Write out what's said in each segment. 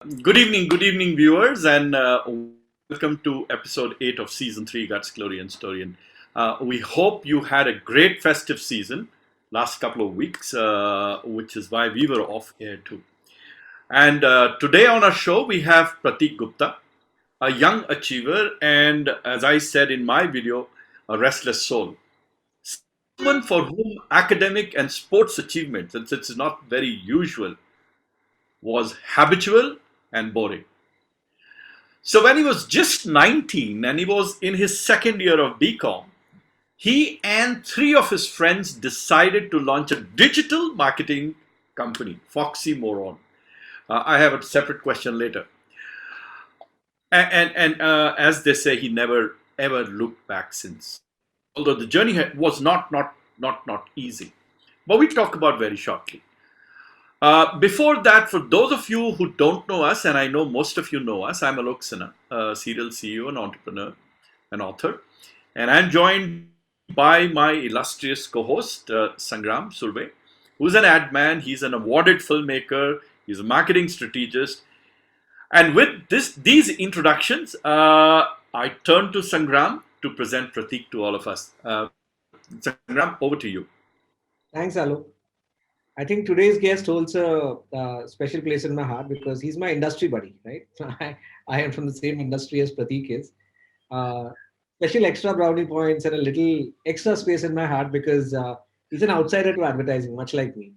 Good evening, viewers, and welcome to episode 8 of season 3 Guts, Glory, and Story. And we hope you had a great festive season last couple of weeks, which is why we were off air too. And today on our show, we have Pratik Gupta, a young achiever, and as I said in my video, a restless soul. Someone for whom academic and sports achievement, since it's not very usual, was habitual and boring. So when he was just 19 and he was in his second year of BCom, he and three of his friends decided to launch a digital marketing company, Foxy Moron. I have a separate question later. And as they say, he never ever looked back since. Although the journey was not easy, but we talk about very shortly. Before that, for those of you who don't know us, and I know most of you know us, I'm Alok Sinha, a serial CEO and entrepreneur and author. And I'm joined by my illustrious co host, Sangram Surve, who's an ad man, he's an awarded filmmaker, he's a marketing strategist. And with these introductions, I turn to Sangram to present Pratik to all of us. Sangram, over to you. Thanks, Alok. I think today's guest holds a special place in my heart because he's my industry buddy, right? I am from the same industry as Pratik is. Uh, Special extra brownie points and a little extra space in my heart because he's an outsider to advertising, much like me.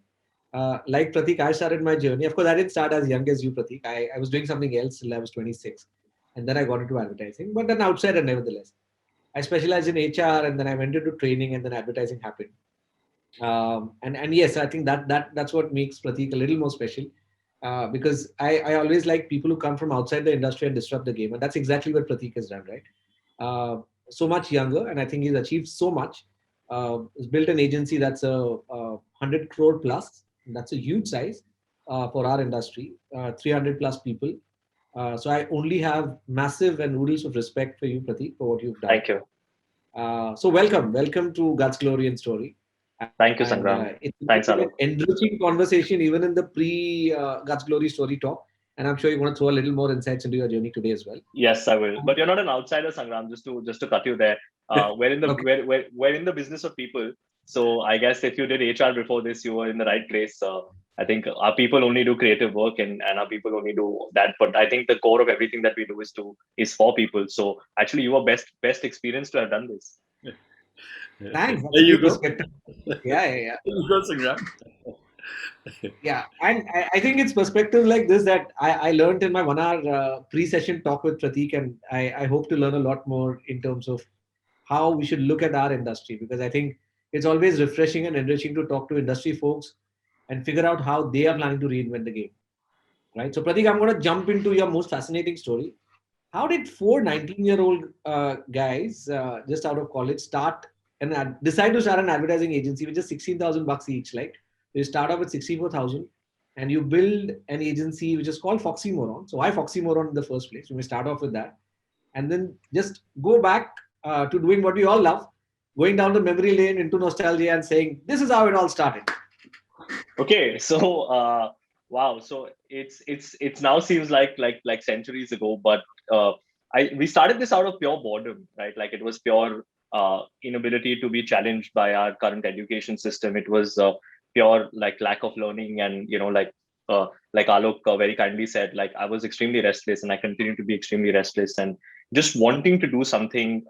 Like Pratik, I started my journey. Of course, I didn't start as young as you, Pratik. I was doing something else till I was 26. And then I got into advertising, but an outsider nevertheless. I specialized in HR and then I went into training and then advertising happened. And yes, I think that's what makes Pratik a little more special, because I always like people who come from outside the industry and disrupt the game, and that's exactly what Pratik has done, right? So much younger, and I think he's achieved so much. He's built an agency that's a 100 crore plus. That's a huge size for our industry. 300 plus people. So I only have massive and oodles of respect for you, Pratik, for what you've done. Thank you. So welcome to God's Glory and Story. Thank you, And Sangram. it's Thanks, been an Alok. enriching conversation even in the pre God's Glory Story talk. And I'm sure you're going to throw a little more insights into your journey today as well. Yes, I will. But you're not an outsider, Sangram. Just to cut you there. We're in the Okay. we're in the business of people. So I guess if you did HR before this, you were in the right place. I think our people only do creative work and our people only do that. But I think the core of everything that we do is for people. So actually, you are best experience to have done this. Thanks. That's There a you good go. perspective. Yeah. There you go, Sangram. Yeah. And I think it's perspective like this that I learned in my 1 hour pre-session talk with Pratik. And I hope to learn a lot more in terms of how we should look at our industry because I think it's always refreshing and enriching to talk to industry folks and figure out how they are planning to reinvent the game. Right. So, Pratik, I'm going to jump into your most fascinating story. How did four 19-year-old guys just out of college start and decide to start an advertising agency with just 16,000 bucks each? Like you start off with 64,000 and you build an agency which is called Foxy Moron. So, why Foxy Moron in the first place? We may start off with that and then just go back to doing what we all love, going down the memory lane into nostalgia and saying, this is how it all started. Okay, so wow, so it's now seems like centuries ago, but I we started this out of pure boredom, right? Like it was pure inability to be challenged by our current education system. It was pure like lack of learning, and like Alok very kindly said, like I was extremely restless, and I continue to be extremely restless, and just wanting to do something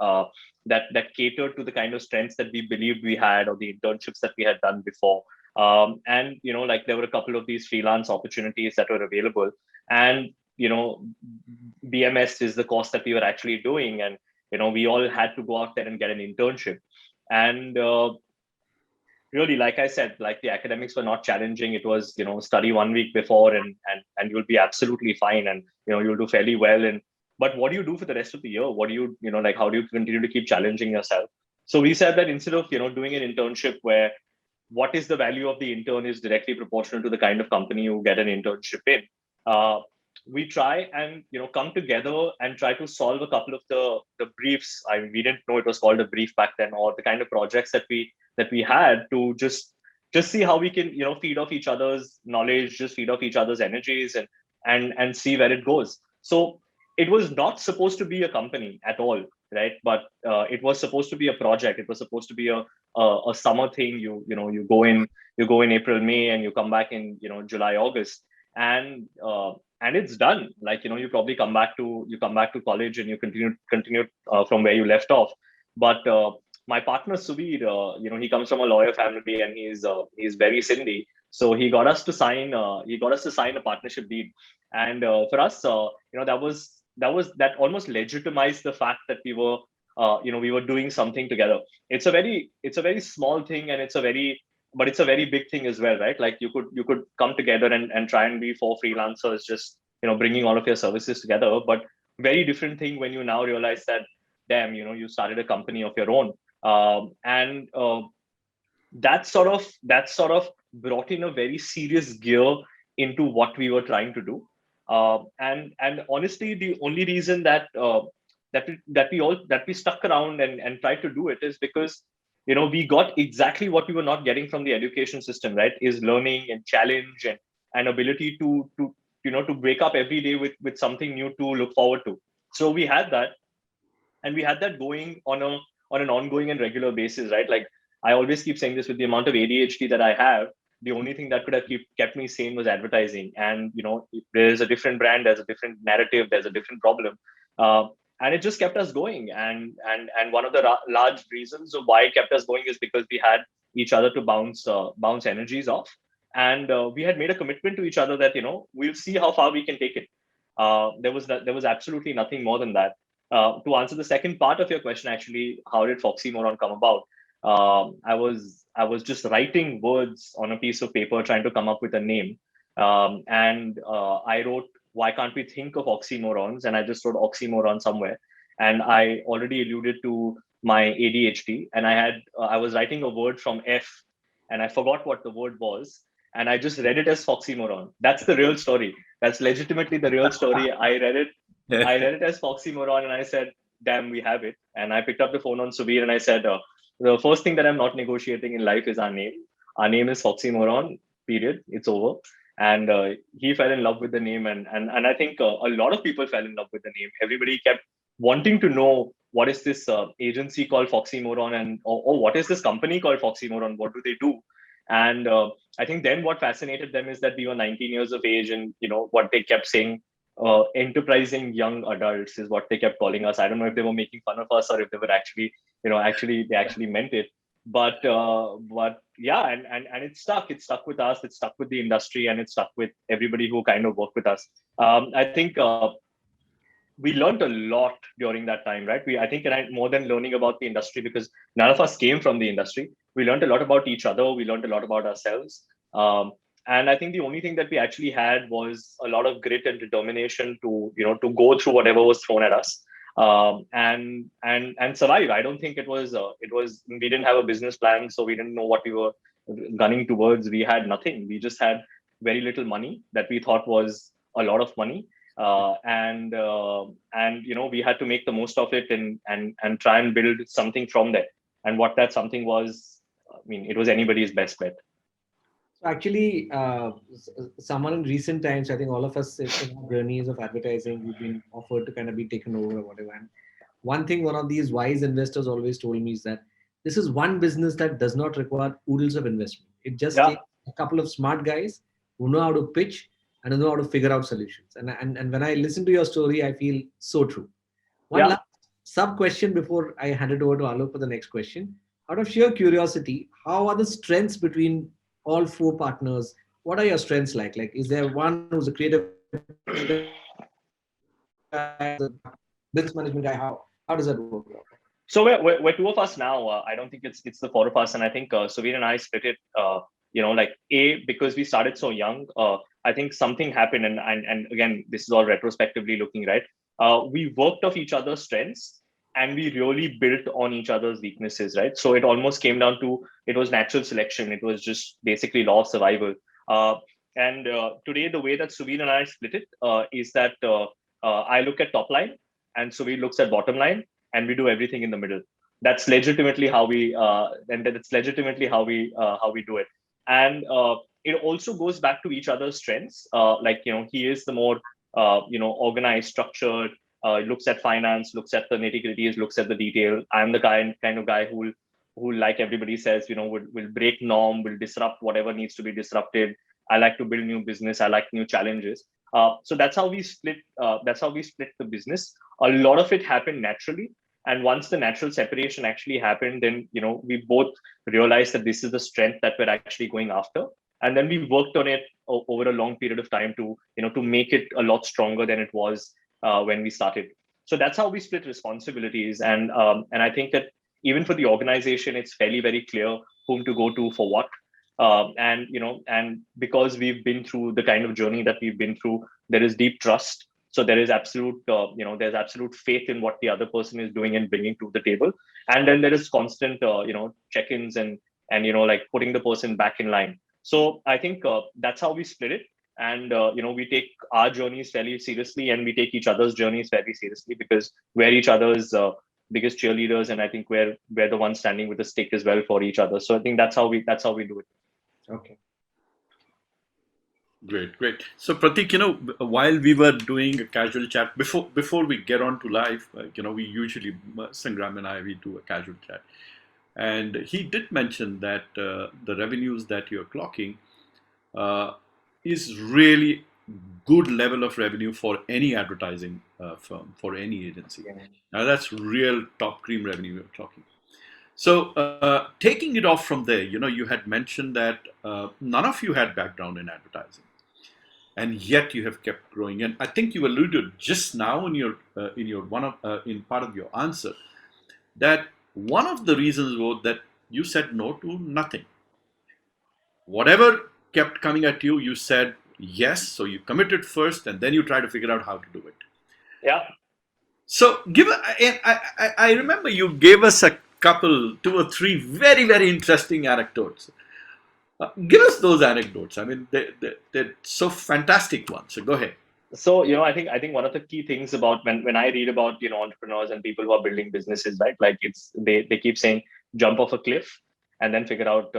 that catered to the kind of strengths that we believed we had, or the internships that we had done before. And like there were a couple of these freelance opportunities that were available, and BMS is the course that we were actually doing, and we all had to go out there and get an internship. And really, like I said, like the academics were not challenging. It was study 1 week before, and you'll be absolutely fine, and you'll do fairly well. And but what do you do for the rest of the year? What do like how do you continue to keep challenging yourself? So we said that instead of doing an internship where what is the value of the intern is directly proportional to the kind of company you get an internship in. Uh, we try and come together and try to solve a couple of the briefs. I mean, we didn't know it was called a brief back then, or the kind of projects that we had to just see how we can feed off each other's knowledge, just feed off each other's energies, and and see where it goes. So it was not supposed to be a company at all, right? But it was supposed to be a project. It was supposed to be a summer thing. You go in April, May, and you come back in July, August, and it's done. Like you probably come back to college and you continue from where you left off. But my partner Subir, he comes from a lawyer family and he's very Sindhi. So he got us to sign a partnership deed, and for us, that almost legitimized the fact that we were doing something together. It's a very small thing, and it's a very big thing as well, right? Like you could come together and try and be four freelancers, just bringing all of your services together. But very different thing when you now realize that, damn, you started a company of your own. And that sort of brought in a very serious gear into what we were trying to do. And honestly, the only reason that we stuck around and tried to do it is because we got exactly what we were not getting from the education system, right? Is learning and challenge and ability to wake up every day with something new to look forward to. So we had that, and we had that going on an ongoing and regular basis, right? Like I always keep saying this, with the amount of ADHD that I have, the only thing that could have kept me sane was advertising. And there's a different brand, there's a different narrative, there's a different problem, uh, and it just kept us going. And one of the large reasons of why it kept us going is because we had each other to bounce energies off, and we had made a commitment to each other that we'll see how far we can take it. There was absolutely nothing more than that. To answer the second part of your question, actually, how did Foxy Moron come about? I was just writing words on a piece of paper, trying to come up with a name, and I wrote, "Why can't we think of oxymorons?" And I just wrote oxymoron somewhere, and I already alluded to my ADHD, and I was writing a word from F, and I forgot what the word was, and I just read it as Foxymoron. That's the real story. That's legitimately the real story. I read it as Foxymoron, and I said, "Damn, we have it." And I picked up the phone on Subir, and I said, "The first thing that I'm not negotiating in life is our name. Our name is Foxymoron. Period. It's over." And he fell in love with the name, and I think a lot of people fell in love with the name. Everybody kept wanting to know, what is this agency called Foxymoron, and or what is this company called Foxymoron? What do they do? And I think then what fascinated them is that we were 19 years of age, and what they kept saying, enterprising young adults is what they kept calling us. I don't know if they were making fun of us or if they were they actually meant it. But yeah, and it stuck with us, it stuck with the industry, and it stuck with everybody who kind of worked with us. I think we learned a lot during that time, right? I think, more than learning about the industry, because none of us came from the industry, we learned a lot about each other, we learned a lot about ourselves. And I think the only thing that we actually had was a lot of grit and determination to go through whatever was thrown at us, and survive. I don't think we didn't have a business plan, so we didn't know what we were gunning towards. We had nothing. We just had very little money that we thought was a lot of money, and we had to make the most of it, and try and build something from there. And what that something was, I mean, it was anybody's best bet. So actually, someone in recent times, I think all of us in our journeys of advertising, we've been offered to kind of be taken over or whatever. And one thing one of these wise investors always told me is that this is one business that does not require oodles of investment. It just Yeah. takes a couple of smart guys who know how to pitch and who know how to figure out solutions. And when I listen to your story, I feel so true. One Yeah. last sub question before I hand it over to Alok for the next question. Out of sheer curiosity, how are the strengths between all four partners? What are your strengths like? Like, is there one who's a creative guy, business management guy? How does that work out? So we're two of us now. I don't think it's the four of us, and I think Suvir and I split it. Like, because we started so young. I think something happened, and again, this is all retrospectively looking, right. We worked off each other's strengths, and we really built on each other's weaknesses, right. So it almost came down to, it was natural selection. It was just basically law of survival. And today, the way that Suvir and I split it is that I look at top line, and Suvir looks at bottom line, and we do everything in the middle. That's legitimately how we do it. And it also goes back to each other's strengths. Like, he is the more, organized, structured, looks at finance, looks at the nitty gritties, looks at the detail. I'm the kind of guy who, like everybody says, will break norm, will disrupt whatever needs to be disrupted. I like to build new business. I like new challenges. So that's how we split. That's how we split the business. A lot of it happened naturally, and once the natural separation actually happened, then we both realized that this is the strength that we're actually going after, and then we worked on it over a long period of time to make it a lot stronger than it was when we started. So that's how we split responsibilities, and I think that even for the organization, it's fairly very clear whom to go to for what. And because we've been through the kind of journey that we've been through, there is deep trust. So there is absolute, there's absolute faith in what the other person is doing and bringing to the table. And then there is constant, check-ins and like putting the person back in line. So I think that's how we split it. And we take our journeys fairly seriously, and we take each other's journeys very seriously, because we're each other's biggest cheerleaders, and I think we're the ones standing with the stick as well for each other. So I think that's how we do it. Okay. Great. So Pratik, while we were doing a casual chat before we get on to live, we usually, Sangram and I, we do a casual chat, and he did mention that the revenues that you're clocking is really good level of revenue for any advertising firm, for any agency. Yeah. Now that's real top cream revenue you're talking. So taking it off from there, you had mentioned that none of you had background in advertising, and yet you have kept growing. And I think you alluded just now in your in part of your answer that one of the reasons was that you said no to nothing. Whatever kept coming at you, you said yes. So you committed first, and then you try to figure out how to do it. Yeah. So I remember you gave us a couple, 2 or 3 very, very interesting anecdotes. Give us those anecdotes. I mean, they're so fantastic ones. So go ahead. So I think one of the key things about when I read about entrepreneurs and people who are building businesses, right? Like they keep saying jump off a cliff and then figure out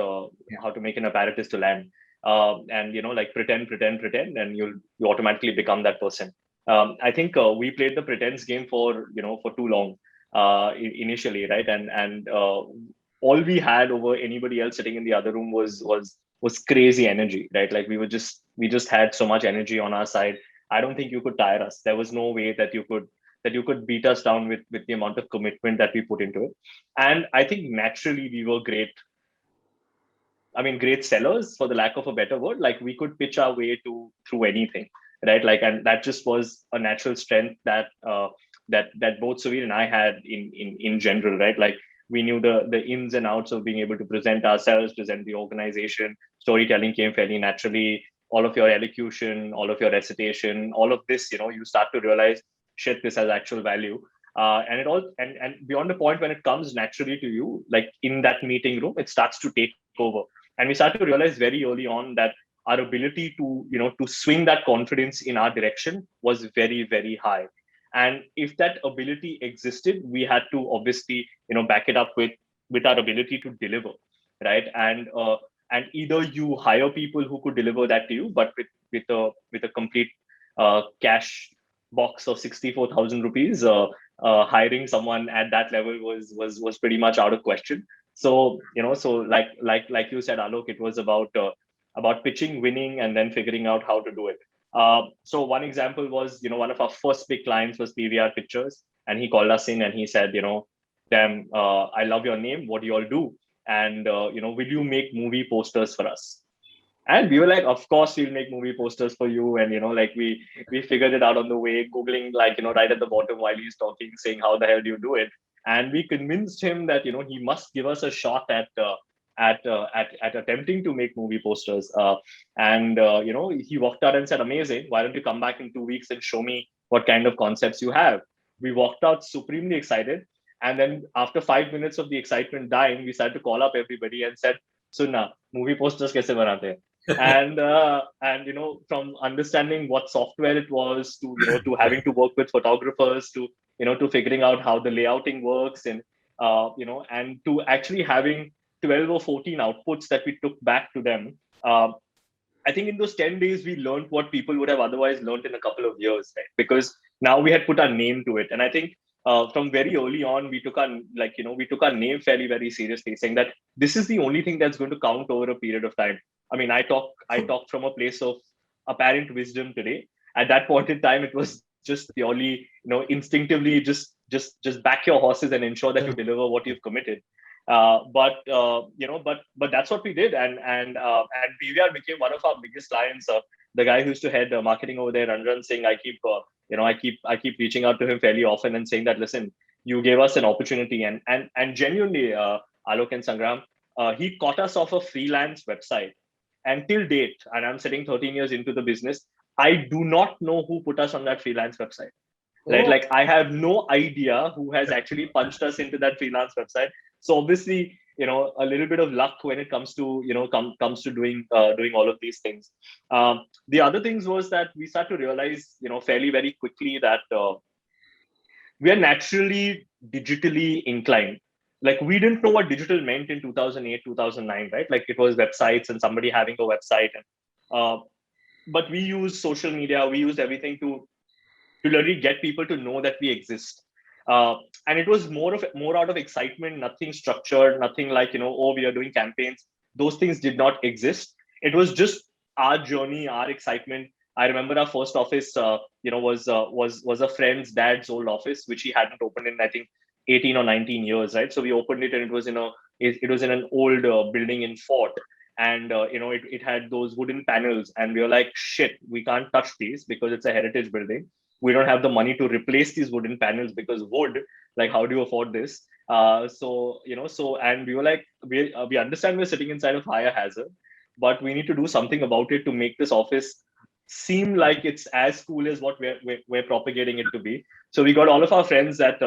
how to make an apparatus to land, and like pretend, and you automatically become that person. I think we played the pretense game for too long initially, right? And all we had over anybody else sitting in the other room was crazy energy, right? Like we just had so much energy on our side. I don't think you could tire us. There was no way that you could beat us down with the amount of commitment that we put into it. And I think naturally we were great. I mean, great sellers, for the lack of a better word. Like we could pitch our way through anything, right? Like, and that just was a natural strength that that both Suvir and I had in general, right? Like we knew the ins and outs of being able to present ourselves, present the organization. Storytelling came fairly naturally. All of your elocution, all of your recitation, all of this, you start to realize, shit, this has actual value. And it all and beyond the point when it comes naturally to you, like in that meeting room, it starts to take over. And we start to realize very early on that our ability to swing that confidence in our direction was very, very high. And if that ability existed, we had to obviously back it up with our ability to deliver, right? And either you hire people who could deliver that to you, but with a complete cash box of 64,000 rupees, hiring someone at that level was pretty much out of question. So so like you said, Alok, it was about pitching, winning, and then figuring out how to do it. So one example was, one of our first big clients was PVR Pictures, and he called us in and he said, damn, I love your name. What do you all do? And will you make movie posters for us? And we were like, of course we'll make movie posters for you. And like we figured it out on the way, googling, like right at the bottom while he's talking, saying how the hell do you do it? And we convinced him that he must give us a shot at attempting to make movie posters. And he walked out and said, amazing, why don't you come back in 2 weeks and show me what kind of concepts you have? We walked out supremely excited. And then after 5 minutes of the excitement dying, we started to call up everybody and said, Sunna, movie posters kaise banate hain? And from understanding what software it was to having to work with photographers to figuring out how the layouting works, and and to actually having 12 or 14 outputs that we took back to them, I think in those 10 days, we learned what people would have otherwise learned in a couple of years, right? Because now we had put our name to it. And I think from very early on, we took we took our name fairly, very seriously, saying that this is the only thing that's going to count over a period of time. I mean, I talk from a place of apparent wisdom today. At that point in time, it was just purely, instinctively just back your horses and ensure that you deliver what you've committed. But that's what we did, and PVR became one of our biggest clients. The guy who used to head marketing over there, Ranjan Singh, I keep reaching out to him fairly often and saying that, listen, you gave us an opportunity, and genuinely, Alok and Sangram, he caught us off a freelance website, and till date, and I'm sitting 13 years into the business, I do not know who put us on that freelance website. Right, like I have no idea who has actually punched us into that freelance website. So obviously, a little bit of luck when it comes to comes to doing all of these things. The other things was that we start to realize fairly very quickly that we are naturally digitally inclined. Like we didn't know what digital meant in 2008 2009, right? Like it was websites and somebody having a website, and but we used social media, we used everything to literally get people to know that we exist. And it was more out of excitement, nothing structured, nothing like, oh, we are doing campaigns. Those things did not exist. It was just our journey, our excitement. I remember our first office, was a friend's dad's old office, which he hadn't opened in, I think, 18 or 19 years, right? So we opened it, and it was in an old building in Fort, and it had those wooden panels, and we were like, shit, we can't touch these because it's a heritage building. We don't have the money to replace these wooden panels because wood, like, how do you afford this? And we were like, we understand we're sitting inside of fire hazard, but we need to do something about it to make this office seem like it's as cool as what we're propagating it to be. So we got all of our friends that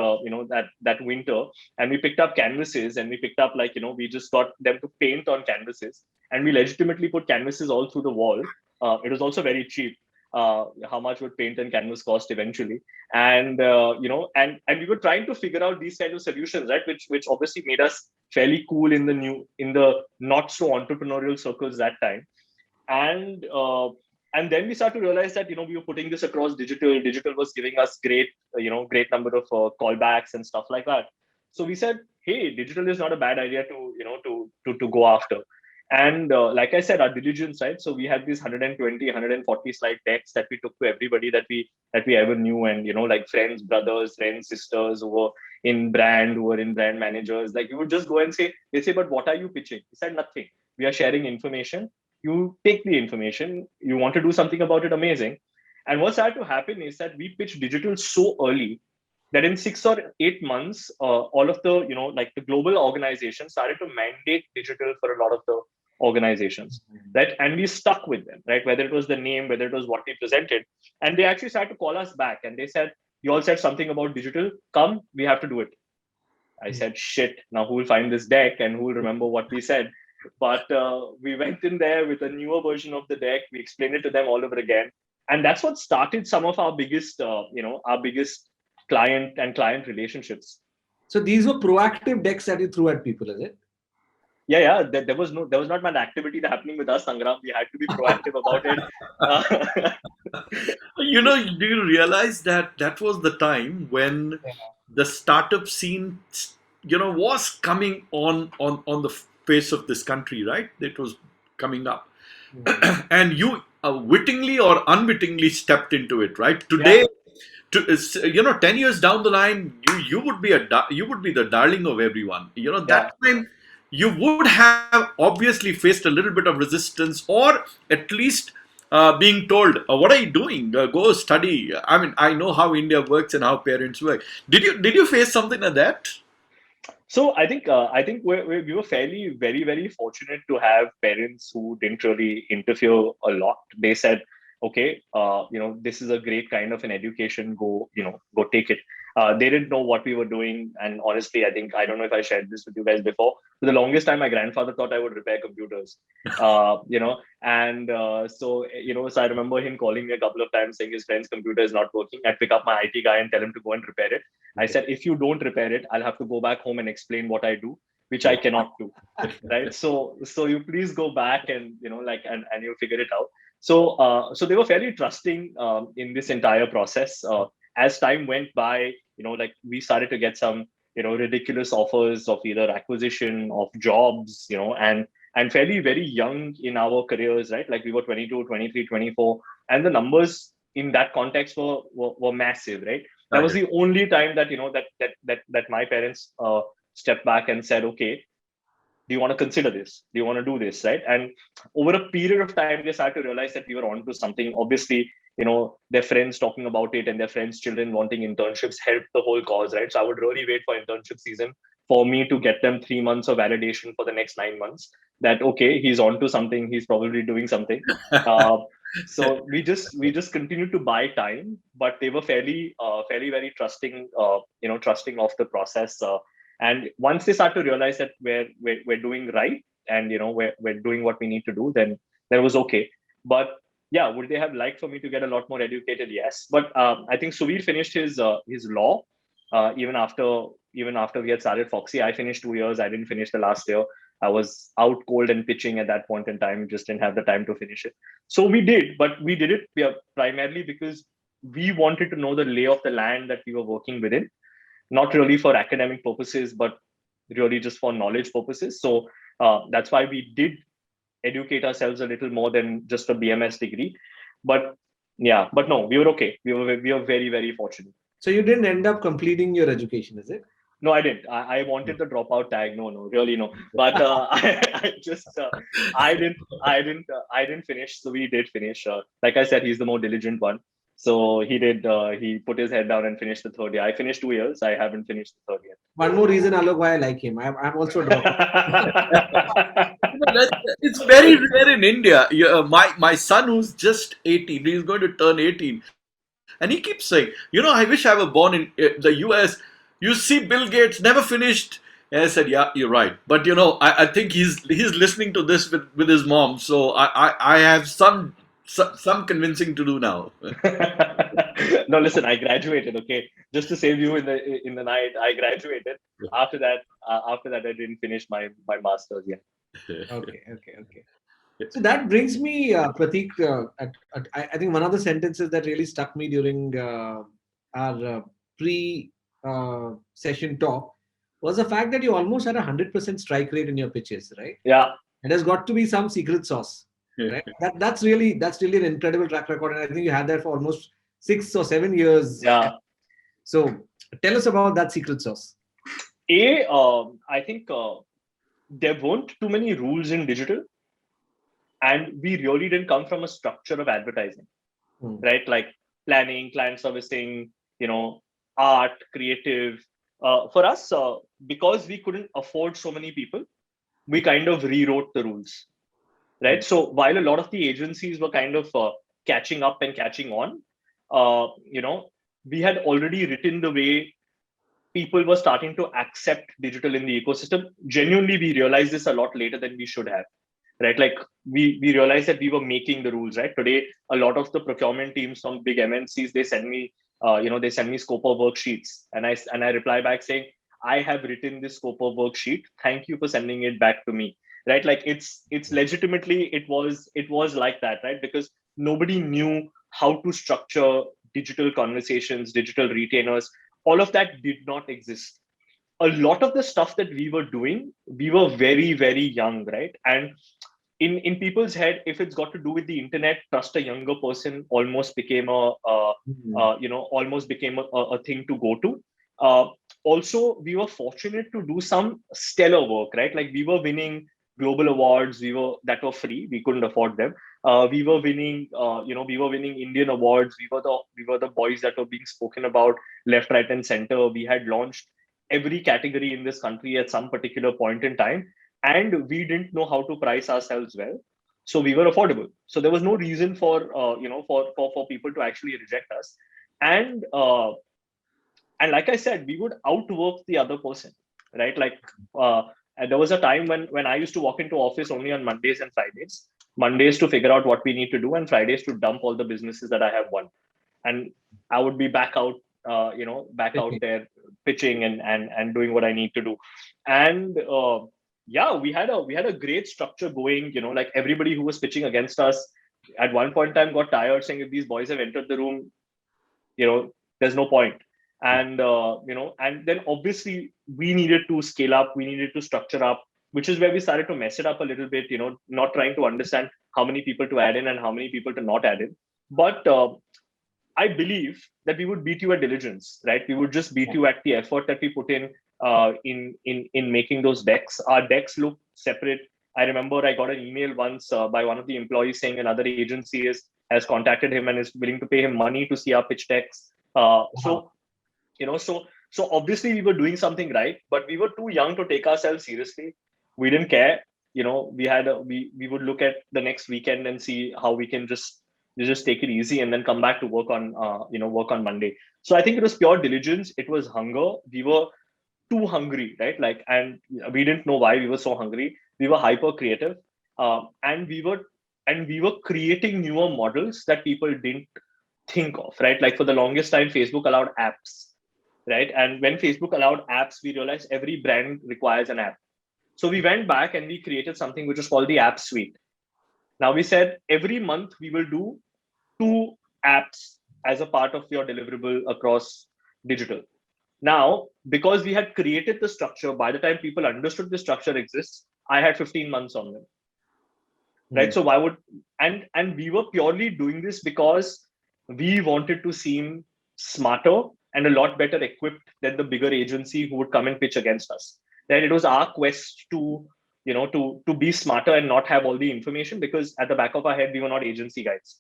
winter, and we picked up canvases, and we picked up we just got them to paint on canvases, and we legitimately put canvases all through the wall. It was also very cheap. How much would paint and canvas cost eventually? And and we were trying to figure out these kind of solutions, right? Which obviously made us fairly cool in the not so entrepreneurial circles that time. And then we started to realize that we were putting this across digital. Digital was giving us great number of callbacks and stuff like that. So we said, hey, digital is not a bad idea to go after. And like I said, our diligence, right? So we had these 120, 140 slide decks that we took to everybody that we ever knew, and like friends, brothers, friends, sisters who were in brand managers. Like we would just go and say, they say, but what are you pitching? We said nothing. We are sharing information. You take the information. You want to do something about it, amazing. And what started to happen is that we pitched digital so early that in 6 or 8 months, all of the the global organizations started to mandate digital for a lot of the organizations, right? And we stuck with them, right? Whether it was the name, whether it was what we presented, and they actually started to call us back, and they said, "You all said something about digital. Come, we have to do it." I said, "Shit! Now who will find this deck and who will remember what we said?" But we went in there with a newer version of the deck. We explained it to them all over again, and that's what started some of our biggest, our biggest client relationships. So these were proactive decks that you threw at people, is it? Yeah. There was not much activity happening with us, Sangram. We had to be proactive about it. Do you realize that that was the time when the startup scene, was coming on the face of this country, right? It was coming up, and you wittingly or unwittingly stepped into it, right? Today, 10 years down the line, you would be the darling of everyone. That time you would have obviously faced a little bit of resistance, or at least being told, "What are you doing? Go study." I mean, I know how India works and how parents work. Did you face something like that? So I think we were fairly very very fortunate to have parents who didn't really interfere a lot. They said, okay, this is a great kind of an education. Go take it. They didn't know what we were doing, and honestly, I don't know if I shared this with you guys before. For the longest time, my grandfather thought I would repair computers. So I remember him calling me a couple of times saying his friend's computer is not working. I'd pick up my IT guy and tell him to go and repair it. I said, if you don't repair it, I'll have to go back home and explain what I do. which I cannot do. Right. So you please go back and, and you'll figure it out. So they were fairly trusting in this entire process. As time went by, like we started to get some, ridiculous offers of either acquisition of jobs, and fairly very young in our careers, right? Like we were 22, 23, 24, and the numbers in that context were massive, right? That was the only time that, that my parents stepped back and said, okay, do you want to consider this? Do you want to do this? Right. And over a period of time, they started to realize that we were onto something. Obviously, their friends talking about it and their friends' children wanting internships helped the whole cause, right? So I would really wait for internship season for me to get them 3 months of validation for the next 9 months that, okay, he's onto something. He's probably doing something. So we just continued to buy time, but they were fairly very trusting, trusting of the process. And once they start to realize that we're doing right, and we're doing what we need to do, then that was okay. But yeah, would they have liked for me to get a lot more educated? Yes, but I think Suvir finished his law even after we had started Foxy. I finished 2 years. I didn't finish the last year. I was out cold and pitching at that point in time. Just didn't have the time to finish it. So we did, but we did it primarily because we wanted to know the lay of the land that we were working within, not really for academic purposes, but really just for knowledge purposes. So that's why we did educate ourselves a little more than just a BMS degree. But yeah, but no, we were okay. We were very, very fortunate. So you didn't end up completing your education, is it? No, I didn't. I wanted the dropout tag. No, really no. But I didn't finish. So we did finish. Like I said, he's the more diligent one. So he did. He put his head down and finished the third year. I finished 2 years. I haven't finished the third year. One more reason, Alok, why I like him. I'm also a dropout. It's very rare in India. My son, who's just 18, he's going to turn 18, and he keeps saying, I wish I were born in the US. You see, Bill Gates never finished. And I said, yeah, you're right. But I think he's listening to this with his mom. So I have some convincing to do now. No, listen, I graduated. Okay, just to save you in the night, I graduated. After that, I didn't finish my master's yet. Okay. So that brings me, Pratik. I think one of the sentences that really stuck me during our pre-session talk was the fact that you almost had 100% strike rate in your pitches, right? Yeah. It has got to be some secret sauce, right? That's really an incredible track record, and I think you had that for almost 6 or 7 years. Yeah. So tell us about that secret sauce. I think there weren't too many rules in digital, and we really didn't come from a structure of advertising, right? Like planning, client servicing, art, creative. For us, because we couldn't afford so many people, we kind of rewrote the rules, right? So while a lot of the agencies were kind of catching up and catching on, we had already written the way people were starting to accept digital in the ecosystem. Genuinely, we realized this a lot later than we should have, right? Like we realized that we were making the rules, right? Today, a lot of the procurement teams from big MNCs, they send me, they send me scope of worksheets, and I reply back saying, I have written this scope of worksheet. Thank you for sending it back to me, right? Like it's legitimately, it was like that, right? Because nobody knew how to structure digital conversations, digital retainers. All of that did not exist. A lot of the stuff that we were doing, we were very, very young, right? And in people's head, if it's got to do with the internet, trust a younger person almost became almost became a thing to go to. Also, we were fortunate to do some stellar work, right? Like we were winning global awards. That were free. We couldn't afford them. We were winning, we were winning Indian awards. We were the boys that were being spoken about left, right, and center. We had launched every category in this country at some particular point in time, and we didn't know how to price ourselves well. So we were affordable. So there was no reason for for people to actually reject us. And like I said, we would outwork the other person, right? Like and there was a time when I used to walk into office only on Mondays and Fridays. Mondays to figure out what we need to do, and Fridays to dump all the businesses that I have won. And I would be back out, out there pitching and doing what I need to do. And yeah, we had a great structure going. Like everybody who was pitching against us at one point in time got tired, saying if these boys have entered the room, there's no point. And and then obviously we needed to scale up, we needed to structure up, which is where we started to mess it up a little bit. Not trying to understand how many people to add in and how many people to not add in. But I believe that we would beat you at diligence, right? We would just beat you at the effort that we put in making those decks. Our decks look separate. I remember I got an email once by one of the employees saying another agency has contacted him and is willing to pay him money to see our pitch decks. So so obviously we were doing something right, but we were too young to take ourselves seriously. We didn't care. We would look at the next weekend and see how we can just take it easy and then come back to work on work on Monday. So I think it was pure diligence. It was hunger. We were too hungry, right? Like, and we didn't know why we were so hungry. We were hyper creative, and we were creating newer models that people didn't think of, right? Like for the longest time, Facebook allowed apps, right? And when Facebook allowed apps, we realized every brand requires an app. So we went back and we created something which is called the App Suite. Now we said every month we will do 2 apps as a part of your deliverable across digital. Now, because we had created the structure, by the time people understood the structure exists, I had 15 months on them. Right. So why would and we were purely doing this because we wanted to seem smarter and a lot better equipped than the bigger agency who would come and pitch against us. That it was our quest to to be smarter and not have all the information, because at the back of our head we were not agency guys.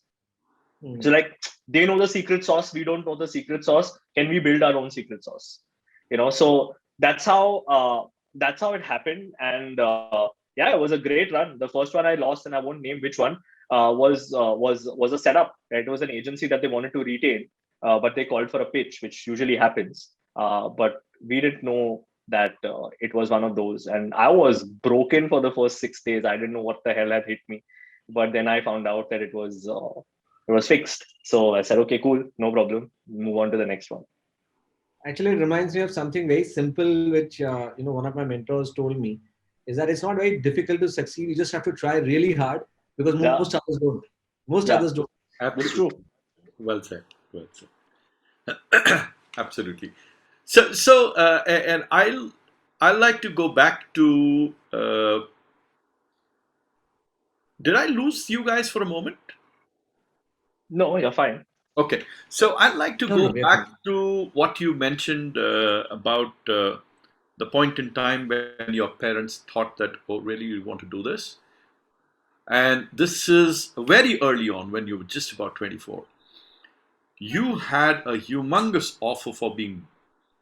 So like, they know the secret sauce, we don't know the secret sauce. Can we build our own secret sauce? So that's how it happened. And yeah, it was a great run. The first one I lost, and I won't name which one, was a setup. Right? It was an agency that they wanted to retain, but they called for a pitch, which usually happens. But we didn't know that it was one of those, and I was broken for the first 6 days. I didn't know what the hell had hit me, but then I found out that it was fixed. So I said, okay, cool, no problem. Move on to the next one. Actually, it reminds me of something very simple, which one of my mentors told me, is that it's not very difficult to succeed. You just have to try really hard, because most others don't. Most others don't. Absolutely. It's true. Well said. Well said. Absolutely. So, and I like to go back to. Did I lose you guys for a moment? No, you're fine. Okay, so I'd like to No, go no, back to what you mentioned about the point in time when your parents thought that, oh, really, you want to do this? And this is very early on, when you were just about 24. You had a humongous offer for being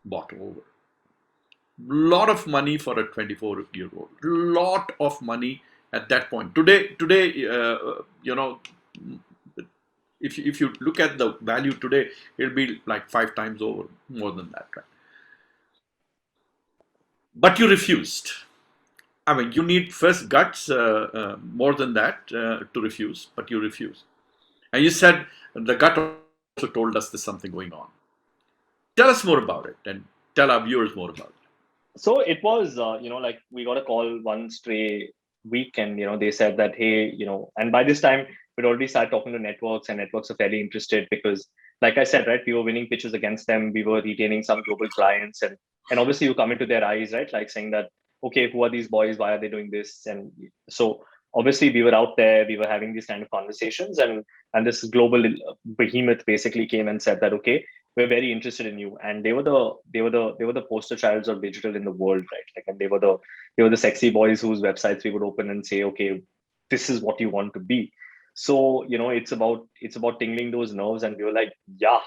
bought over. Lot of money for a 24-year-old. Lot of money at that point. Today, if you look at the value today, it'll be like 5 times over, more than that, right? But you refused. I mean, you need first guts, more than that, to refuse, but you refused. And you said the gut also told us there's something going on. Tell us more about it, and tell our viewers more about it. So it was, like, we got a call one stray week, and they said that, hey, and by this time we'd already started talking to networks, and networks are fairly interested because, like I said, right, we were winning pitches against them, we were retaining some global clients, and obviously you come into their eyes, right, like saying that, okay, who are these boys, why are they doing this? And so obviously we were out there, we were having these kind of conversations, and this global behemoth basically came and said that, okay, we're very interested in you. And they were the poster childs of digital in the world, right? Like, and they were the sexy boys whose websites we would open and say, okay, this is what you want to be. So it's about tingling those nerves, and we were like, yeah,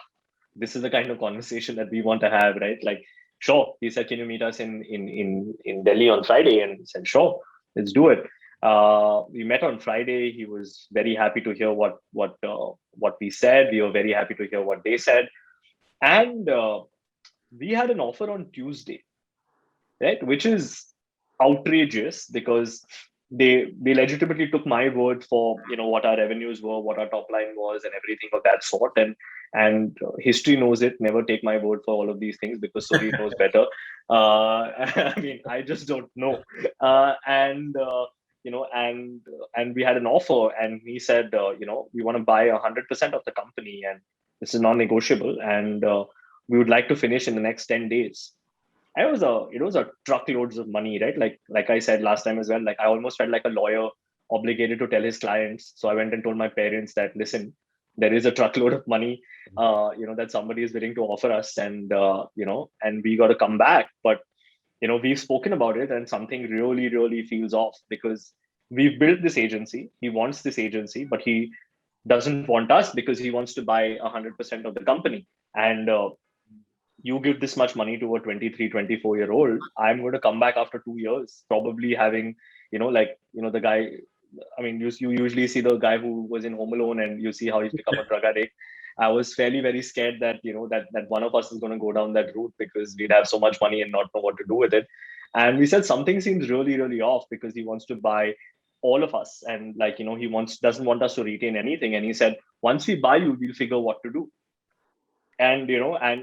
this is the kind of conversation that we want to have, right? Like, sure. He said, can you meet us in Delhi on Friday? And he said, sure, let's do it. We met on Friday. He was very happy to hear what we said. We were very happy to hear what they said. And we had an offer on Tuesday, right? Which is outrageous, because they legitimately took my word for what our revenues were, what our top line was, and everything of that sort. And history knows it. Never take my word for all of these things because Surya knows better. I mean, I just don't know. And you know, and we had an offer, and he said, we want to buy 100% of the company, and this is non-negotiable, and we would like to finish in the next 10 days. It was a truckloads of money, right? Like I said last time as well. Like I almost felt like a lawyer obligated to tell his clients. So I went and told my parents that, listen, there is a truckload of money, that somebody is willing to offer us, and we got to come back. But we've spoken about it, and something really, really feels off because we've built this agency. He wants this agency, but he doesn't want us because he wants to buy 100% of the company. And you give this much money to a 23, 24-year-old, I'm going to come back after 2 years, probably having, the guy. I mean, you usually see the guy who was in Home Alone and you see how he's become a drug addict. I was fairly, very scared that, that one of us is going to go down that route because we'd have so much money and not know what to do with it. And we said something seems really, really off because he wants to buy all of us. And he doesn't want us to retain anything. And he said, once we buy you, we'll figure what to do. And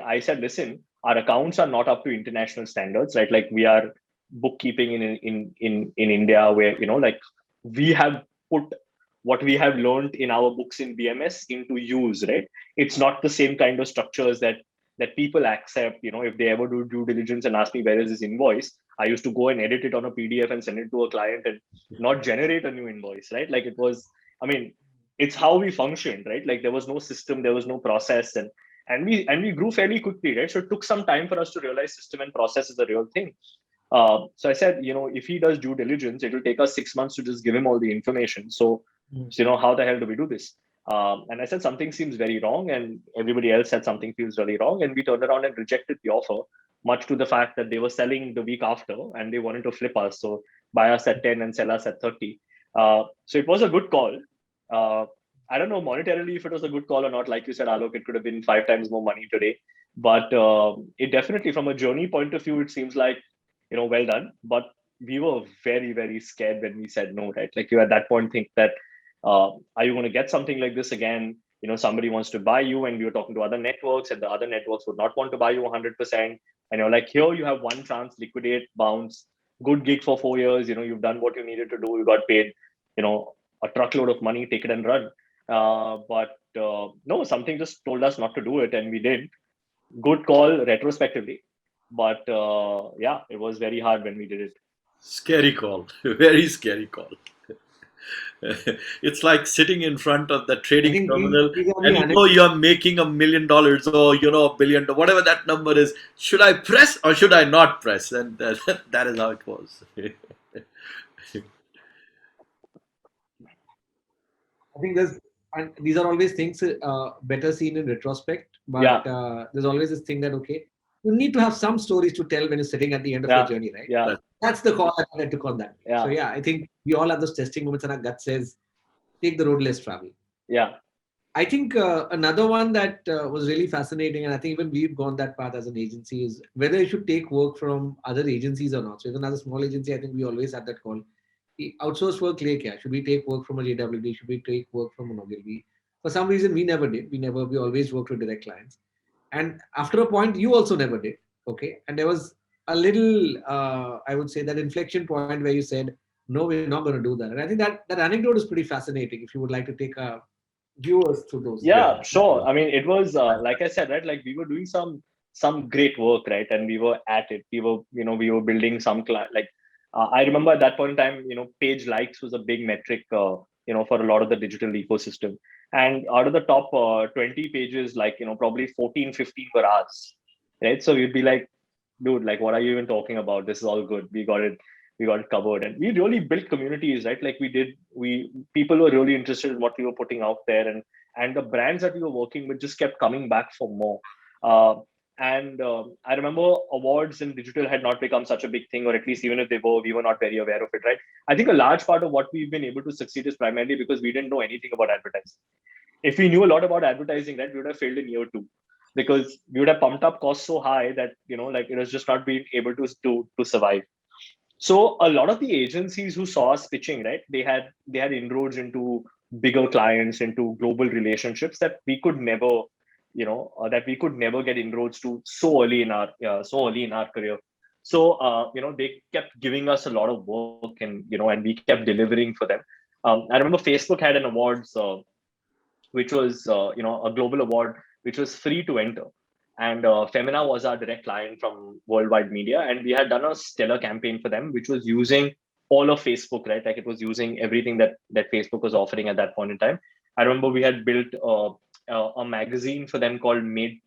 I said, listen, our accounts are not up to international standards, right? Like we are bookkeeping in India, where we have put what we have learned in our books in BMS into use, right? It's not the same kind of structures that people accept. If they ever do due diligence and ask me where is this invoice, I used to go and edit it on a PDF and send it to a client and not generate a new invoice, right? Like it was, I mean, it's how we functioned, right? Like there was no system, there was no process, and we grew fairly quickly, right? So it took some time for us to realize system and process is a real thing. So I said, if he does due diligence, it will take us 6 months to just give him all the information. So how the hell do we do this? And I said, something seems very wrong. And everybody else said something feels really wrong. And we turned around and rejected the offer, much to the fact that they were selling the week after and they wanted to flip us. So buy us at 10 and sell us at 30. So it was a good call. I don't know monetarily if it was a good call or not. Like you said, Alok, it could have been 5 times more money today. But it definitely, from a journey point of view, it seems like, well done. But we were very, very scared when we said no, right? Like you at that point think that, are you going to get something like this again? Somebody wants to buy you, and we were talking to other networks, and the other networks would not want to buy you 100%. And you're like, here you have one chance, liquidate, bounce, good gig for 4 years. You've done what you needed to do. You got paid, a truckload of money, take it and run. But no, something just told us not to do it, and we did. Good call retrospectively, but yeah, it was very hard when we did it. Scary call. Very scary call. It's like sitting in front of the I trading think terminal these are and the you're making $1 million or $1 billion, whatever that number is. Should I press or should I not press? And that is how it was. I think and these are always things better seen in retrospect, Yeah, but there's always this thing that, okay, you need to have some stories to tell when you're sitting at the end of your yeah, journey, right? yeah, That's the call that I took on that. So yeah, yeah, I think we all have those testing moments, and our gut says, take the road less travel. yeah, I think another one that was really fascinating, and I think even we've gone that path as an agency, is whether you should take work from other agencies or not. So even as a small agency, I think we always had that call. Outsource work, should we take work from a JWD? Should we take work from an Ogilvy? For some reason, we never did. We always worked with direct clients. And after a point, you also never did. Okay. And there was a little, I would say, that inflection point where you said, no, we're not going to do that. And I think that anecdote is pretty fascinating if you would like to take viewers through those. yeah. Sure. I mean, it was like I said, right? Like we were doing some great work, right? And we were at it. We were building some like. I remember at that point in time, page likes was a big metric, for a lot of the digital ecosystem. And out of the top 20 pages, like, probably 14, 15 were ours, right? So we'd be like, dude, like, what are you even talking about? This is all good. We got it covered. And we really built communities, right? Like people were really interested in what we were putting out there. And the brands that we were working with just kept coming back for more. And I remember awards in digital had not become such a big thing, or at least even if they were, we were not very aware of it, right? I think a large part of what we've been able to succeed is primarily because we didn't know anything about advertising. If we knew a lot about advertising, right, we would have failed in year two because we would have pumped up costs so high that like it was just not being able to survive. So a lot of the agencies who saw us pitching, right, they had inroads into bigger clients, into global relationships that we could never, that we could never get inroads to so early in our career. So they kept giving us a lot of work, and we kept delivering for them. I remember Facebook had an awards, which was a global award, which was free to enter. And Femina was our direct client from Worldwide Media, and we had done a stellar campaign for them, which was using all of Facebook, right? Like it was using everything that Facebook was offering at that point in time. I remember we had built a magazine for them called Made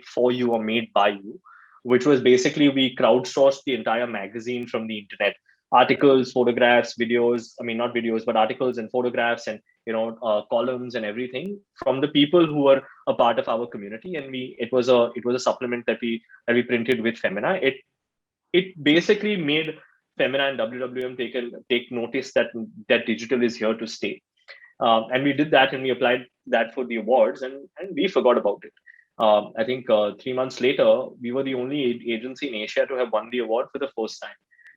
for You or Made by You, which was basically we crowdsourced the entire magazine from the internet, articles, photographs, videos. I mean, not videos, but articles and photographs and columns and everything from the people who were a part of our community. And it was a supplement that we printed with Femina. It basically made Femina and WWM take notice that digital is here to stay. And we did that, and we applied that for the awards, and we forgot about it. I think 3 months later, we were the only agency in Asia to have won the award for the first time,